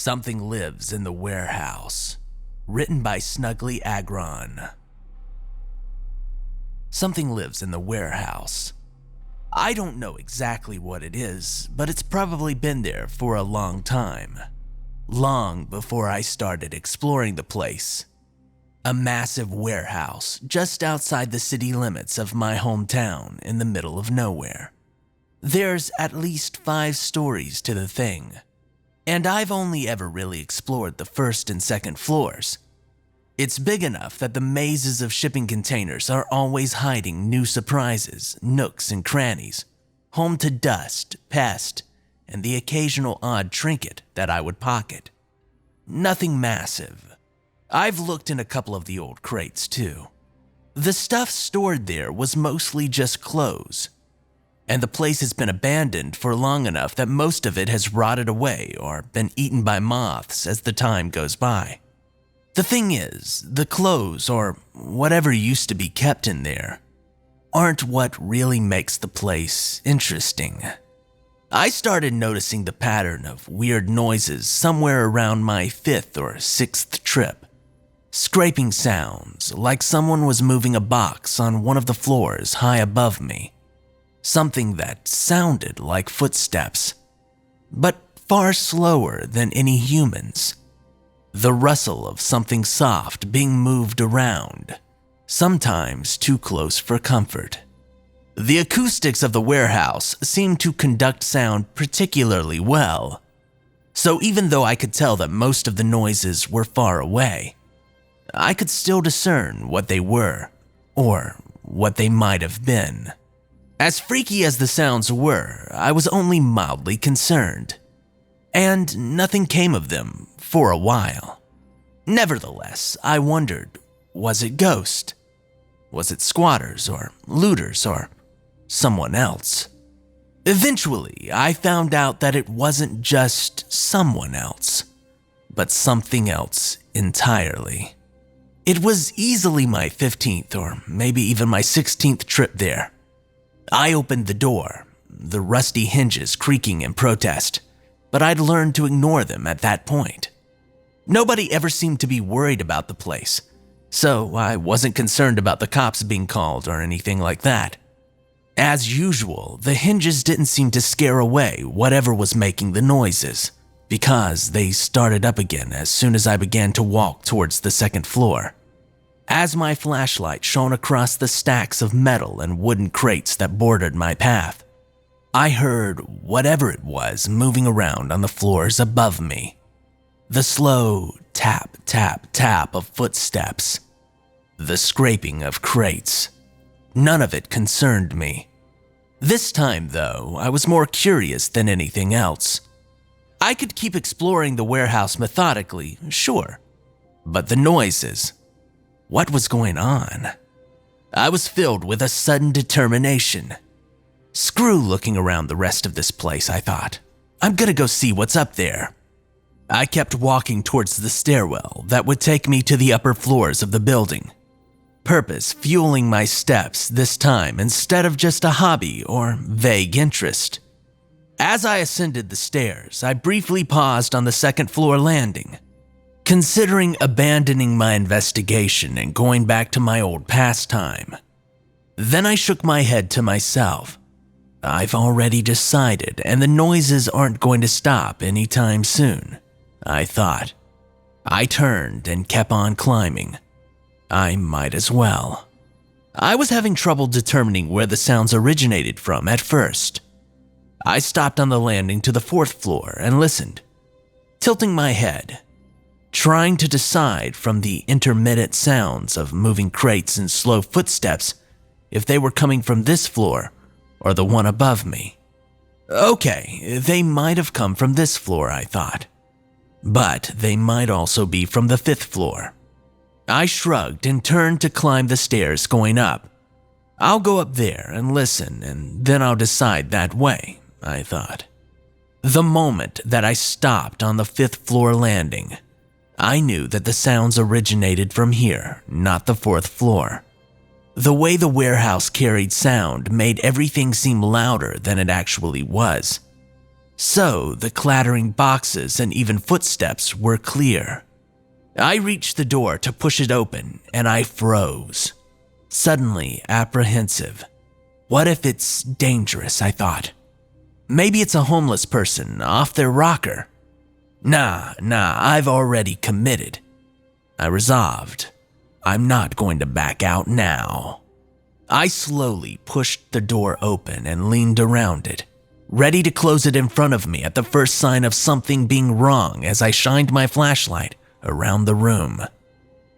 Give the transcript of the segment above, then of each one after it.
Something Lives in the Warehouse, written by snugglyaggron. Something lives in the warehouse. I don't know exactly what it is, but it's probably been there for a long time. Long before I started exploring the place. A massive warehouse just outside the city limits of my hometown in the middle of nowhere. There's at least 5 stories to the thing. And I've only ever really explored the first and second floors. It's big enough that the mazes of shipping containers are always hiding new surprises, nooks and crannies, home to dust, pest, and the occasional odd trinket that I would pocket. Nothing massive. I've looked in a couple of the old crates too. The stuff stored there was mostly just clothes. And the place has been abandoned for long enough that most of it has rotted away or been eaten by moths as the time goes by. The thing is, the clothes, or whatever used to be kept in there, aren't what really makes the place interesting. I started noticing the pattern of weird noises somewhere around my 5th or 6th trip. Scraping sounds, like someone was moving a box on one of the floors high above me. Something that sounded like footsteps, but far slower than any humans. The rustle of something soft being moved around, sometimes too close for comfort. The acoustics of the warehouse seemed to conduct sound particularly well, so even though I could tell that most of the noises were far away, I could still discern what they were, or what they might have been. As freaky as the sounds were, I was only mildly concerned, and nothing came of them for a while. Nevertheless, I wondered, was it ghost? Was it squatters or looters or someone else? Eventually, I found out that it wasn't just someone else, but something else entirely. It was easily my 15th or maybe even my 16th trip there. I opened the door, the rusty hinges creaking in protest, but I'd learned to ignore them at that point. Nobody ever seemed to be worried about the place, so I wasn't concerned about the cops being called or anything like that. As usual, the hinges didn't seem to scare away whatever was making the noises, because they started up again as soon as I began to walk towards the 2nd floor. As my flashlight shone across the stacks of metal and wooden crates that bordered my path, I heard whatever it was moving around on the floors above me. The slow tap, tap, tap of footsteps. The scraping of crates. None of it concerned me. This time, though, I was more curious than anything else. I could keep exploring the warehouse methodically, sure, but the noises. What was going on? I was filled with a sudden determination. Screw looking around the rest of this place, I thought. I'm gonna go see what's up there. I kept walking towards the stairwell that would take me to the upper floors of the building. Purpose fueling my steps this time instead of just a hobby or vague interest. As I ascended the stairs, I briefly paused on the 2nd floor landing. Considering abandoning my investigation and going back to my old pastime. Then I shook my head to myself. I've already decided, and the noises aren't going to stop anytime soon, I thought. I turned and kept on climbing. I might as well. I was having trouble determining where the sounds originated from at first. I stopped on the landing to the 4th floor and listened, tilting my head. Trying to decide from the intermittent sounds of moving crates and slow footsteps if they were coming from this floor or the one above me. Okay, they might have come from this floor, I thought. But they might also be from the 5th floor. I shrugged and turned to climb the stairs going up. I'll go up there and listen, and then I'll decide that way, I thought. The moment that I stopped on the 5th floor landing, I knew that the sounds originated from here, not the 4th floor. The way the warehouse carried sound made everything seem louder than it actually was. So the clattering boxes and even footsteps were clear. I reached the door to push it open, and I froze, suddenly apprehensive. What if it's dangerous, I thought. Maybe it's a homeless person off their rocker. Nah, I've already committed. I resolved. I'm not going to back out now. I slowly pushed the door open and leaned around it, ready to close it in front of me at the first sign of something being wrong as I shined my flashlight around the room.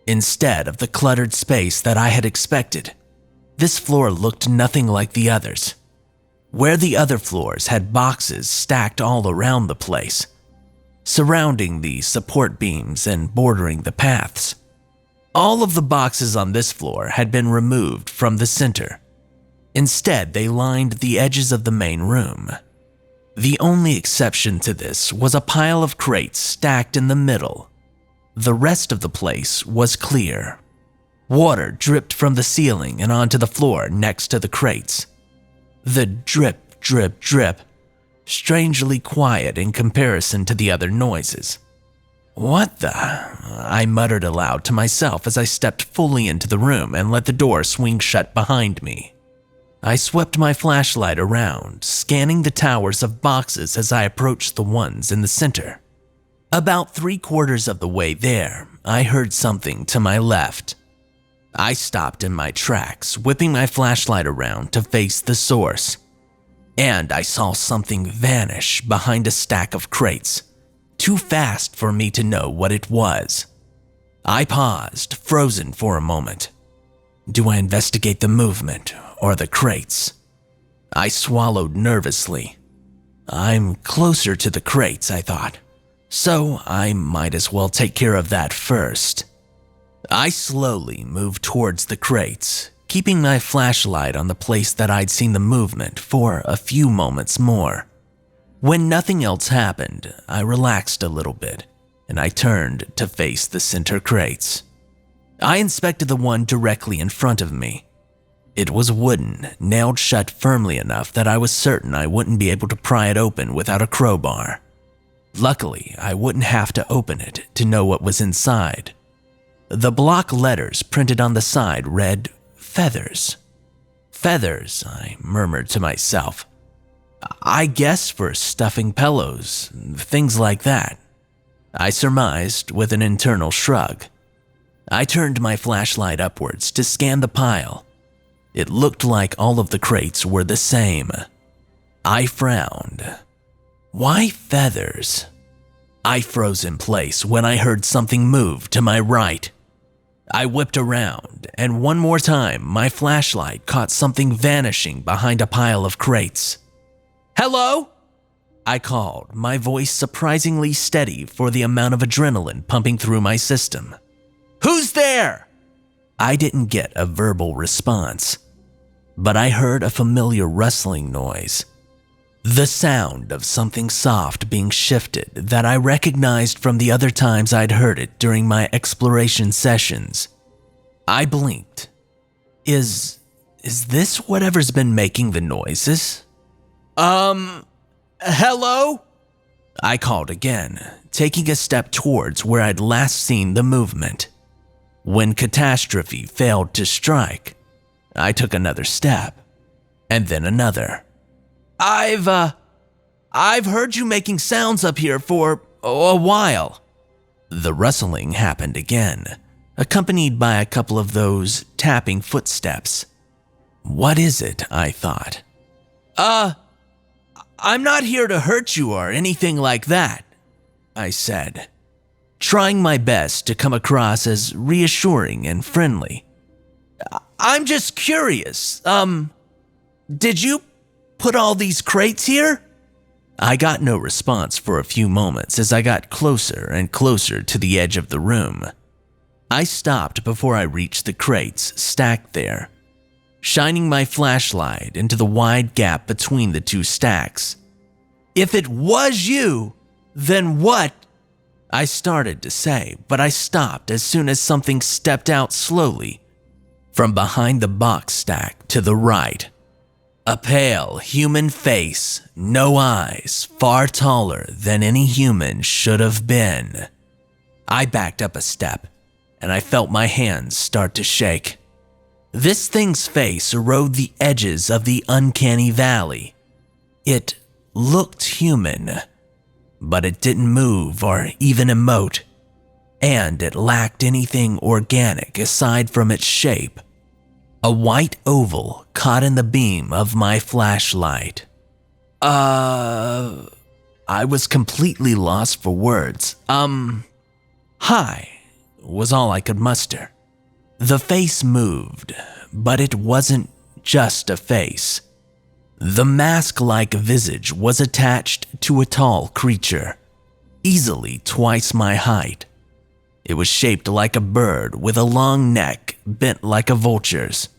Instead of the cluttered space that I had expected, this floor looked nothing like the others. Where the other floors had boxes stacked all around the place, surrounding the support beams and bordering the paths. All of the boxes on this floor had been removed from the center. Instead, they lined the edges of the main room. The only exception to this was a pile of crates stacked in the middle. The rest of the place was clear. Water dripped from the ceiling and onto the floor next to the crates. The drip, drip, drip, strangely quiet in comparison to the other noises. What the? I muttered aloud to myself as I stepped fully into the room and let the door swing shut behind me. I swept my flashlight around, scanning the towers of boxes as I approached the ones in the center. About 3/4 of the way there, I heard something to my left. I stopped in my tracks, whipping my flashlight around to face the source. And I saw something vanish behind a stack of crates, too fast for me to know what it was. I paused, frozen for a moment. Do I investigate the movement or the crates? I swallowed nervously. I'm closer to the crates, I thought, so I might as well take care of that first. I slowly moved towards the crates, keeping my flashlight on the place that I'd seen the movement for a few moments more. When nothing else happened, I relaxed a little bit, and I turned to face the center crates. I inspected the one directly in front of me. It was wooden, nailed shut firmly enough that I was certain I wouldn't be able to pry it open without a crowbar. Luckily, I wouldn't have to open it to know what was inside. The block letters printed on the side read, "Feathers." Feathers, I murmured to myself. I guess for stuffing pillows, things like that. I surmised with an internal shrug. I turned my flashlight upwards to scan the pile. It looked like all of the crates were the same. I frowned. Why feathers? I froze in place when I heard something move to my right. I whipped around, and one more time, my flashlight caught something vanishing behind a pile of crates. "Hello?" I called, my voice surprisingly steady for the amount of adrenaline pumping through my system. "Who's there?" I didn't get a verbal response, but I heard a familiar rustling noise. The sound of something soft being shifted that I recognized from the other times I'd heard it during my exploration sessions. I blinked. Is this whatever's been making the noises? Hello? I called again, taking a step towards where I'd last seen the movement. When catastrophe failed to strike, I took another step, and then another. I've heard you making sounds up here for a while." The rustling happened again, accompanied by a couple of those tapping footsteps. What is it, I thought. I'm not here to hurt you or anything like that, I said, trying my best to come across as reassuring and friendly. I'm just curious, did you put all these crates here? I got no response for a few moments as I got closer and closer to the edge of the room. I stopped before I reached the crates stacked there, shining my flashlight into the wide gap between the two stacks. If it was you, then what? I started to say, but I stopped as soon as something stepped out slowly from behind the box stack to the right. A pale human face, no eyes, far taller than any human should have been. I backed up a step, and I felt my hands start to shake. This thing's face erode the edges of the uncanny valley. It looked human, but it didn't move or even emote, and it lacked anything organic aside from its shape. A white oval caught in the beam of my flashlight. I was completely lost for words. Hi, was all I could muster. The face moved, but it wasn't just a face. The mask-like visage was attached to a tall creature, easily twice my height. It was shaped like a bird with a long neck bent like a vulture's.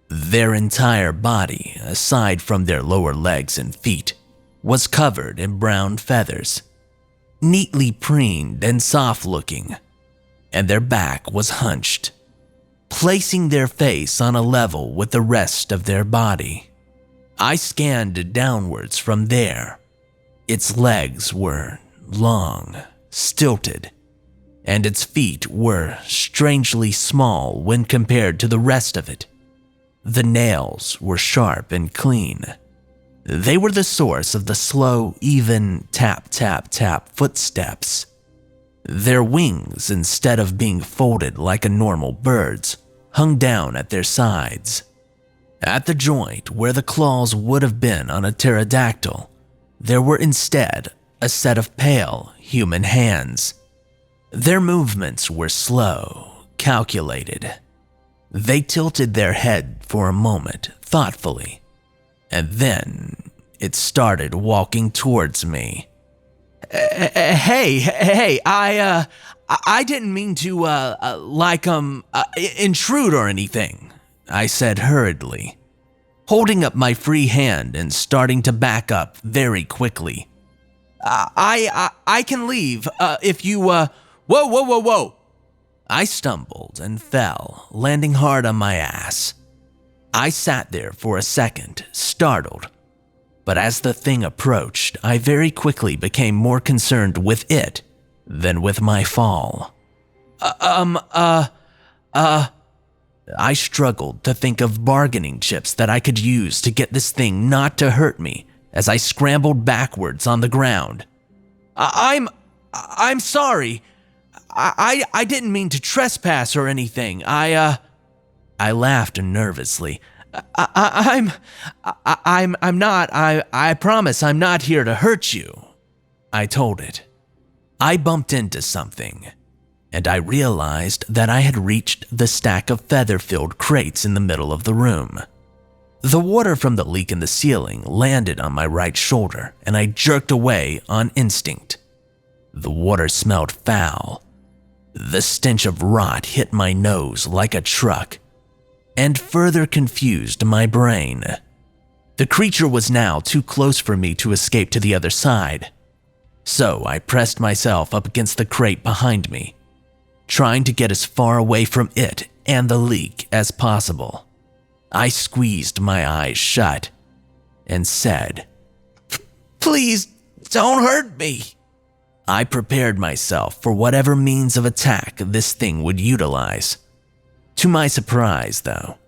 Their entire body, aside from their lower legs and feet, was covered in brown feathers, neatly preened and soft-looking, and their back was hunched, placing their face on a level with the rest of their body. I scanned downwards from there. Its legs were long, stilted, and its feet were strangely small when compared to the rest of it. The nails were sharp and clean. They were the source of the slow, even tap-tap-tap footsteps. Their wings, instead of being folded like a normal bird's, hung down at their sides. At the joint where the claws would have been on a pterodactyl, there were instead a set of pale human hands. Their movements were slow, calculated. They tilted their head for a moment, thoughtfully, and then it started walking towards me. Hey, I didn't mean to, intrude or anything, I said hurriedly, holding up my free hand and starting to back up very quickly. I can leave, if you, Whoa. I stumbled and fell, landing hard on my ass. I sat there for a second, startled, but as the thing approached, I very quickly became more concerned with it than with my fall. I struggled to think of bargaining chips that I could use to get this thing not to hurt me as I scrambled backwards on the ground. I'm sorry. I didn't mean to trespass or anything. I laughed nervously. I promise I'm not here to hurt you, I told it. I bumped into something, and I realized that I had reached the stack of feather-filled crates in the middle of the room. The water from the leak in the ceiling landed on my right shoulder, and I jerked away on instinct. The water smelled foul. The stench of rot hit my nose like a truck, and further confused my brain. The creature was now too close for me to escape to the other side, so I pressed myself up against the crate behind me, trying to get as far away from it and the leak as possible. I squeezed my eyes shut and said, "Please don't hurt me." I prepared myself for whatever means of attack this thing would utilize. To my surprise, though,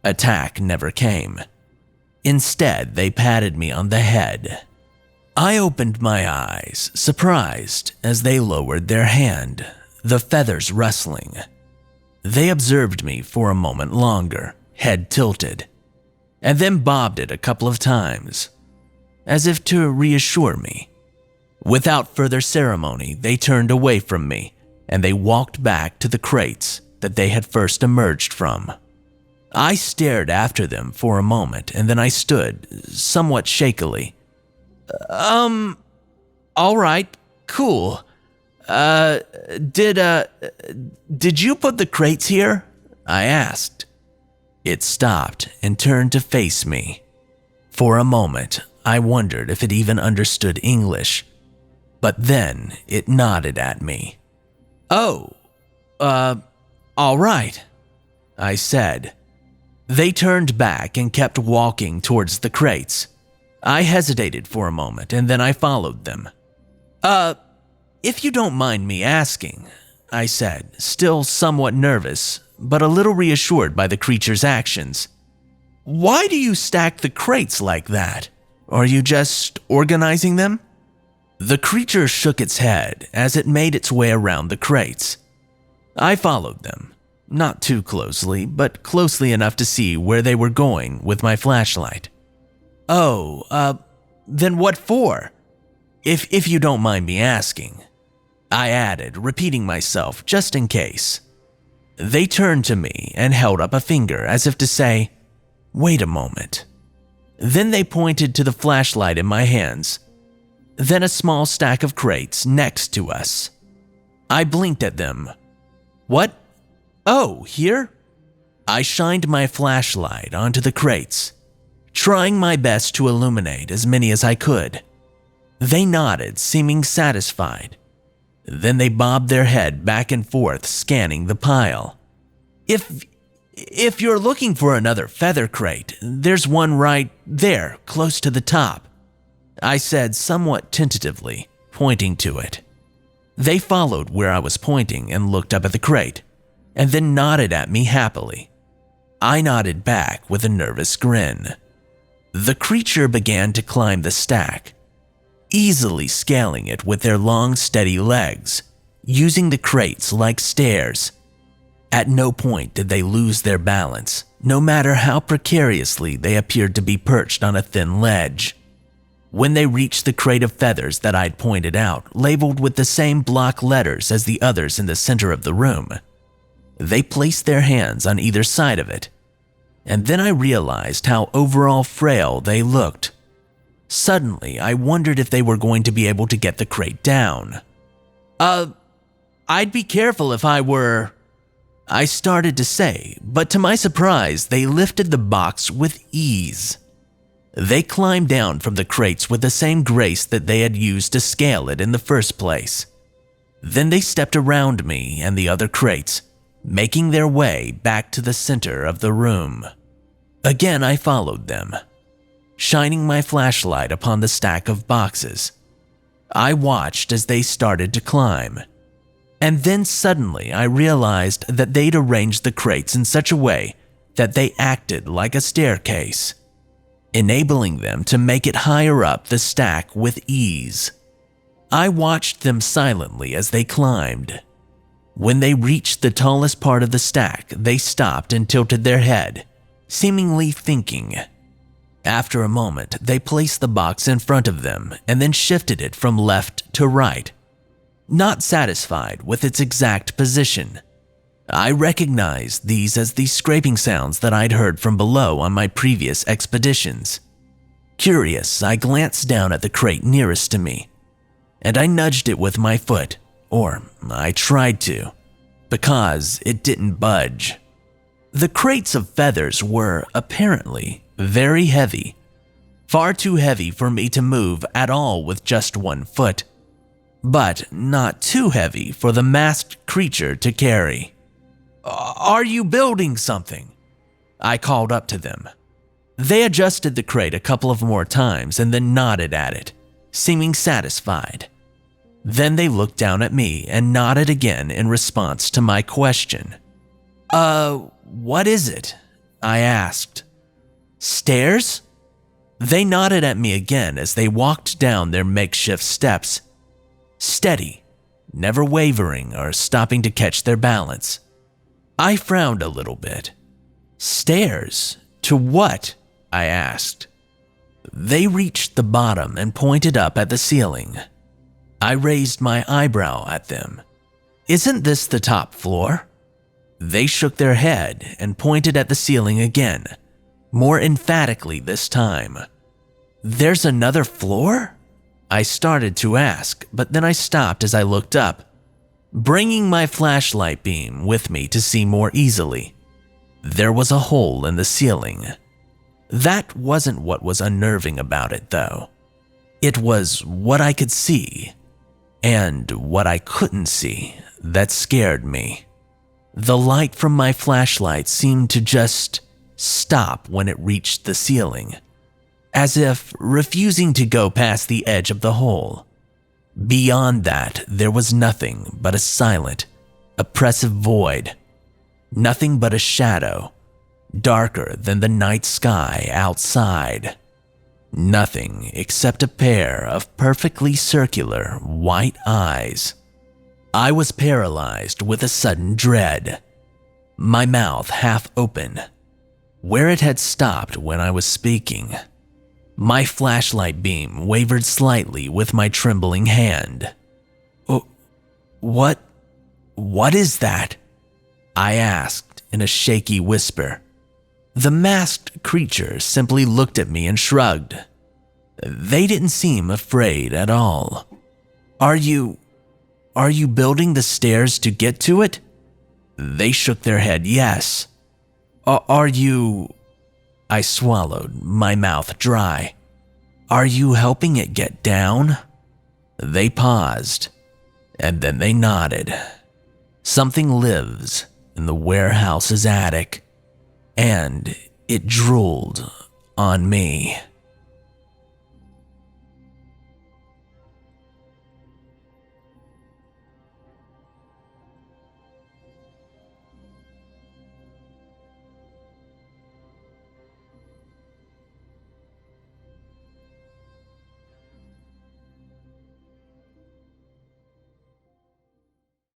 attack never came. Instead, they patted me on the head. I opened my eyes, surprised, as they lowered their hand, the feathers rustling. They observed me for a moment longer, head tilted, and then bobbed it a couple of times, as if to reassure me. Without further ceremony, they turned away from me, and they walked back to the crates that they had first emerged from. I stared after them for a moment, and then I stood, somewhat shakily. All right, cool. Did you put the crates here? I asked. It stopped and turned to face me. For a moment, I wondered if it even understood English, but then it nodded at me. "Oh, all right," I said. They turned back and kept walking towards the crates. I hesitated for a moment and then I followed them. If you don't mind me asking," I said, still somewhat nervous, but a little reassured by the creature's actions. "Why do you stack the crates like that? Are you just organizing them?" The creature shook its head as it made its way around the crates. I followed them, not too closely, but closely enough to see where they were going with my flashlight. Then what for? If you don't mind me asking," I added, repeating myself just in case. They turned to me and held up a finger as if to say, "Wait a moment." Then they pointed to the flashlight in my hands, then a small stack of crates next to us. I blinked at them. "What? Oh, here?" I shined my flashlight onto the crates, trying my best to illuminate as many as I could. They nodded, seeming satisfied. Then they bobbed their head back and forth, scanning the pile. If you're looking for another feather crate, there's one right there, close to the top," I said somewhat tentatively, pointing to it. They followed where I was pointing and looked up at the crate, and then nodded at me happily. I nodded back with a nervous grin. The creature began to climb the stack, easily scaling it with their long, steady legs, using the crates like stairs. At no point did they lose their balance, no matter how precariously they appeared to be perched on a thin ledge. When they reached the crate of feathers that I'd pointed out, labeled with the same block letters as the others in the center of the room, they placed their hands on either side of it, and then I realized how overall frail they looked. Suddenly, I wondered if they were going to be able to get the crate down. I'd be careful if I were," I started to say, but to my surprise, they lifted the box with ease. They climbed down from the crates with the same grace that they had used to scale it in the first place. Then they stepped around me and the other crates, making their way back to the center of the room. Again, I followed them, shining my flashlight upon the stack of boxes. I watched as they started to climb, and then suddenly I realized that they'd arranged the crates in such a way that they acted like a staircase, enabling them to make it higher up the stack with ease. I watched them silently as they climbed. When they reached the tallest part of the stack, they stopped and tilted their head, seemingly thinking. After a moment, they placed the box in front of them and then shifted it from left to right, not satisfied with its exact position. I recognized these as the scraping sounds that I'd heard from below on my previous expeditions. Curious, I glanced down at the crate nearest to me, and I nudged it with my foot, or I tried to, because it didn't budge. The crates of feathers were, apparently, very heavy, far too heavy for me to move at all with just one foot, but not too heavy for the masked creature to carry. "Are you building something?" I called up to them. They adjusted the crate a couple of more times and then nodded at it, seeming satisfied. Then they looked down at me and nodded again in response to my question. What is it?" I asked. "Stairs?" They nodded at me again as they walked down their makeshift steps, steady, never wavering or stopping to catch their balance. I frowned a little bit. "Stairs? To what?" I asked. They reached the bottom and pointed up at the ceiling. I raised my eyebrow at them. "Isn't this the top floor?" They shook their head and pointed at the ceiling again, more emphatically this time. "There's another floor?" I started to ask, but then I stopped as I looked up, bringing my flashlight beam with me to see more easily. There was a hole in the ceiling. That wasn't what was unnerving about it, though. It was what I could see, and what I couldn't see, that scared me. The light from my flashlight seemed to just stop when it reached the ceiling, as if refusing to go past the edge of the hole. Beyond that, there was nothing but a silent, oppressive void. Nothing but a shadow, darker than the night sky outside. Nothing except a pair of perfectly circular white eyes. I was paralyzed with a sudden dread, my mouth half open, where it had stopped when I was speaking. My flashlight beam wavered slightly with my trembling hand. What is that?" I asked in a shaky whisper. The masked creature simply looked at me and shrugged. They didn't seem afraid at all. Are you building the stairs to get to it?" They shook their head yes. Are you... I swallowed, my mouth dry. "Are you helping it get down?" They paused, and then they nodded. Something lives in the warehouse's attic, and it drooled on me.